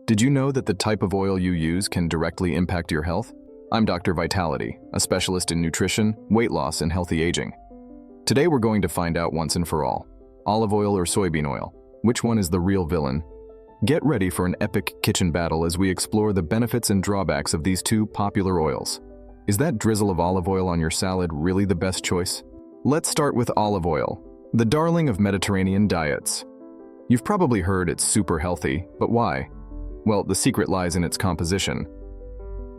Did you know that the type of oil you use can directly impact your health? I'm Dr. Vitality, a specialist in nutrition, weight loss, and healthy aging. Today we're going to find out once and for all, olive oil or soybean oil, which one is the real villain? Get ready for an epic kitchen battle as we explore the benefits and drawbacks of these two popular oils. Is that drizzle of olive oil on your salad really the best choice? Let's start with olive oil, the darling of Mediterranean diets. You've probably heard it's super healthy, but why? Well, the secret lies in its composition.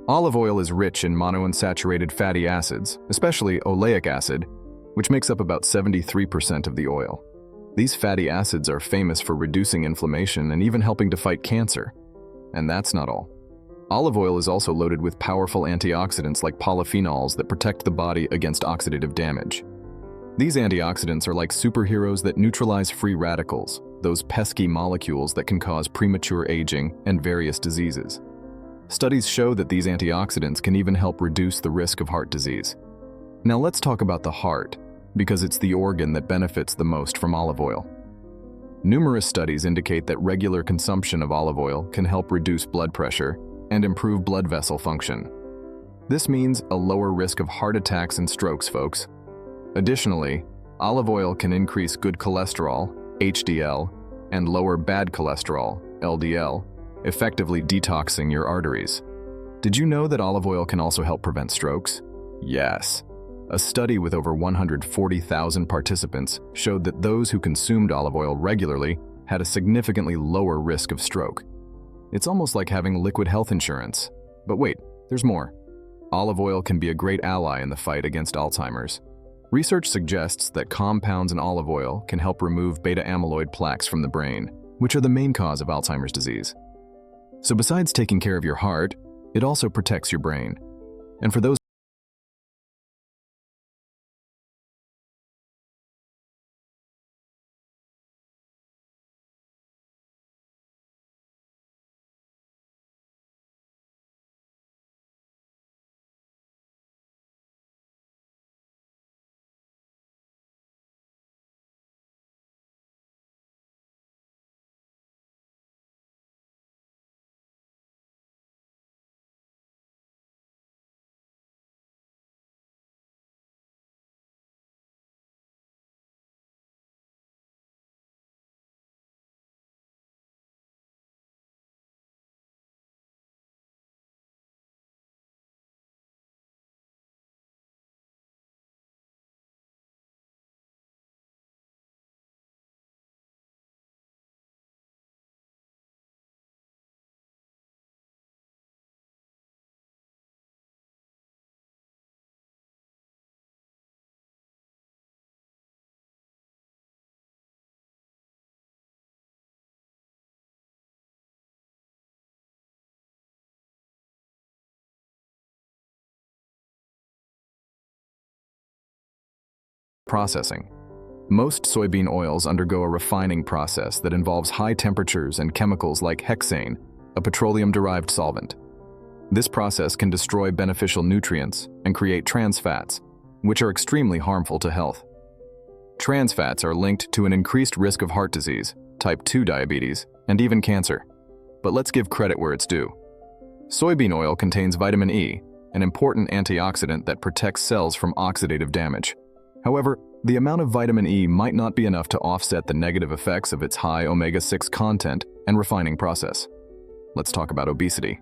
Olive oil is rich in monounsaturated fatty acids, especially oleic acid, which makes up about 73% of the oil. These fatty acids are famous for reducing inflammation and even helping to fight cancer. And that's not all. Olive oil is also loaded with powerful antioxidants like polyphenols that protect the body against oxidative damage. These antioxidants are like superheroes that neutralize free radicals, those pesky molecules that can cause premature aging and various diseases. Studies show that these antioxidants can even help reduce the risk of heart disease. Now let's talk about the heart, because it's the organ that benefits the most from olive oil. Numerous studies indicate that regular consumption of olive oil can help reduce blood pressure and improve blood vessel function. This means a lower risk of heart attacks and strokes, folks. Additionally, olive oil can increase good cholesterol, HDL, and lower bad cholesterol, LDL, effectively detoxing your arteries. Did you know that olive oil can also help prevent strokes? Yes. A study with over 140,000 participants showed that those who consumed olive oil regularly had a significantly lower risk of stroke. It's almost like having liquid health insurance. But wait, there's more. Olive oil can be a great ally in the fight against Alzheimer's. Research suggests that compounds in olive oil can help remove beta-amyloid plaques from the brain, which are the main cause of Alzheimer's disease. So besides taking care of your heart, it also protects your brain. And for those processing. Most soybean oils undergo a refining process that involves high temperatures and chemicals like hexane, a petroleum-derived solvent. This process can destroy beneficial nutrients and create trans fats, which are extremely harmful to health. Trans fats are linked to an increased risk of heart disease, type 2 diabetes, and even cancer. But let's give credit where it's due. Soybean oil contains vitamin E, an important antioxidant that protects cells from oxidative damage. However, the amount of vitamin E might not be enough to offset the negative effects of its high omega-6 content and refining process. Let's talk about obesity.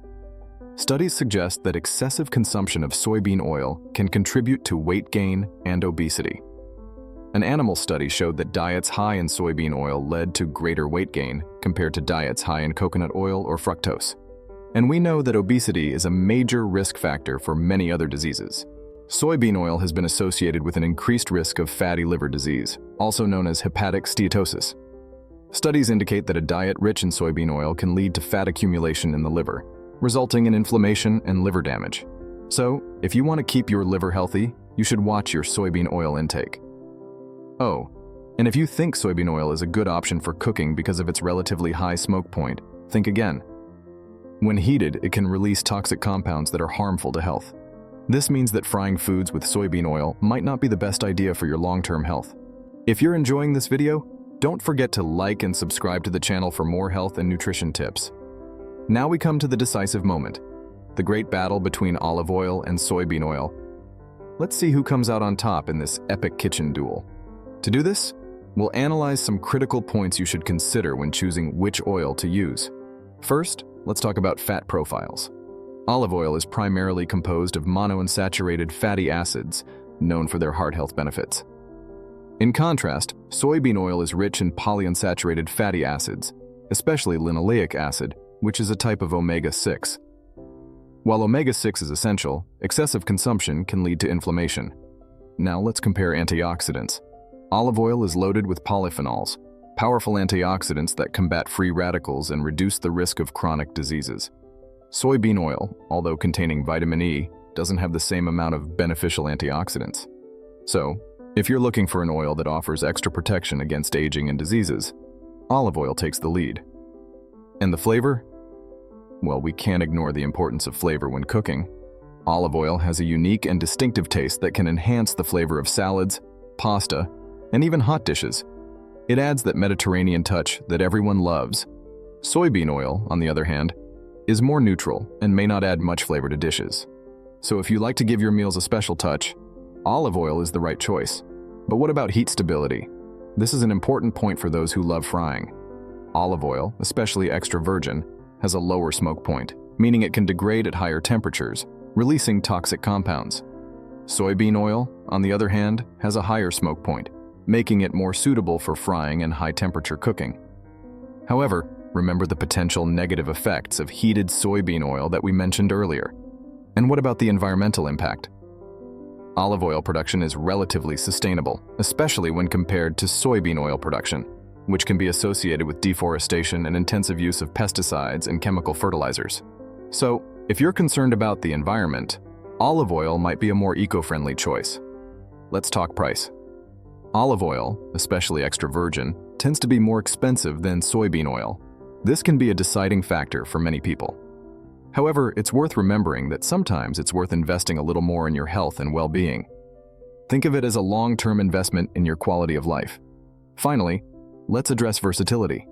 Studies suggest that excessive consumption of soybean oil can contribute to weight gain and obesity. An animal study showed that diets high in soybean oil led to greater weight gain compared to diets high in coconut oil or fructose. And we know that obesity is a major risk factor for many other diseases. Soybean oil has been associated with an increased risk of fatty liver disease, also known as hepatic steatosis. Studies indicate that a diet rich in soybean oil can lead to fat accumulation in the liver, resulting in inflammation and liver damage. So, if you want to keep your liver healthy, you should watch your soybean oil intake. Oh, and if you think soybean oil is a good option for cooking because of its relatively high smoke point, think again. When heated, it can release toxic compounds that are harmful to health. This means that frying foods with soybean oil might not be the best idea for your long-term health. If you're enjoying this video, don't forget to like and subscribe to the channel for more health and nutrition tips. Now we come to the decisive moment, the great battle between olive oil and soybean oil. Let's see who comes out on top in this epic kitchen duel. To do this, we'll analyze some critical points you should consider when choosing which oil to use. First, let's talk about fat profiles. Olive oil is primarily composed of monounsaturated fatty acids, known for their heart health benefits. In contrast, soybean oil is rich in polyunsaturated fatty acids, especially linoleic acid, which is a type of omega-6. While omega-6 is essential, excessive consumption can lead to inflammation. Now let's compare antioxidants. Olive oil is loaded with polyphenols, powerful antioxidants that combat free radicals and reduce the risk of chronic diseases. Soybean oil, although containing vitamin E, doesn't have the same amount of beneficial antioxidants. So, if you're looking for an oil that offers extra protection against aging and diseases, olive oil takes the lead. And the flavor? Well, we can't ignore the importance of flavor when cooking. Olive oil has a unique and distinctive taste that can enhance the flavor of salads, pasta, and even hot dishes. It adds that Mediterranean touch that everyone loves. Soybean oil, on the other hand, is more neutral and may not add much flavor to dishes. So if you like to give your meals a special touch, olive oil is the right choice. But what about heat stability? This is an important point for those who love frying. Olive oil, especially extra virgin, has a lower smoke point, meaning it can degrade at higher temperatures, releasing toxic compounds. Soybean oil, on the other hand, has a higher smoke point, making it more suitable for frying and high-temperature cooking. However, remember the potential negative effects of heated soybean oil that we mentioned earlier. And what about the environmental impact? Olive oil production is relatively sustainable, especially when compared to soybean oil production, which can be associated with deforestation and intensive use of pesticides and chemical fertilizers. So, if you're concerned about the environment, olive oil might be a more eco-friendly choice. Let's talk price. Olive oil, especially extra virgin, tends to be more expensive than soybean oil. This can be a deciding factor for many people. However, it's worth remembering that sometimes it's worth investing a little more in your health and well-being. Think of it as a long-term investment in your quality of life. Finally, let's address versatility.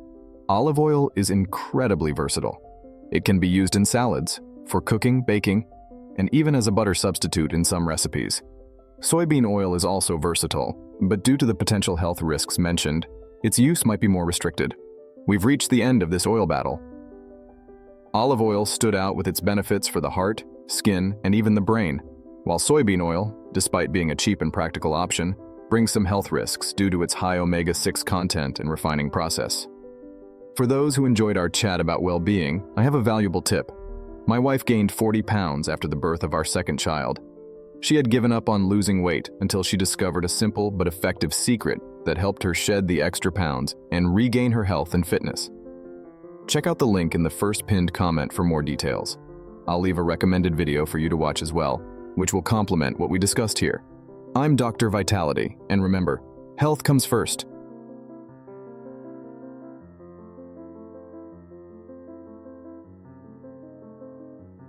Olive oil is incredibly versatile. It can be used in salads, for cooking, baking, and even as a butter substitute in some recipes. Soybean oil is also versatile, but due to the potential health risks mentioned, its use might be more restricted. We've reached the end of this oil battle. Olive oil stood out with its benefits for the heart, skin, and even the brain, while soybean oil, despite being a cheap and practical option, brings some health risks due to its high omega-6 content and refining process. For those who enjoyed our chat about well-being, I have a valuable tip. My wife gained 40 pounds after the birth of our second child. She had given up on losing weight until she discovered a simple but effective secret that helped her shed the extra pounds and regain her health and fitness. Check out the link in the first pinned comment for more details. I'll leave a recommended video for you to watch as well, which will complement what we discussed here. I'm Dr. Vitality, and remember, health comes first.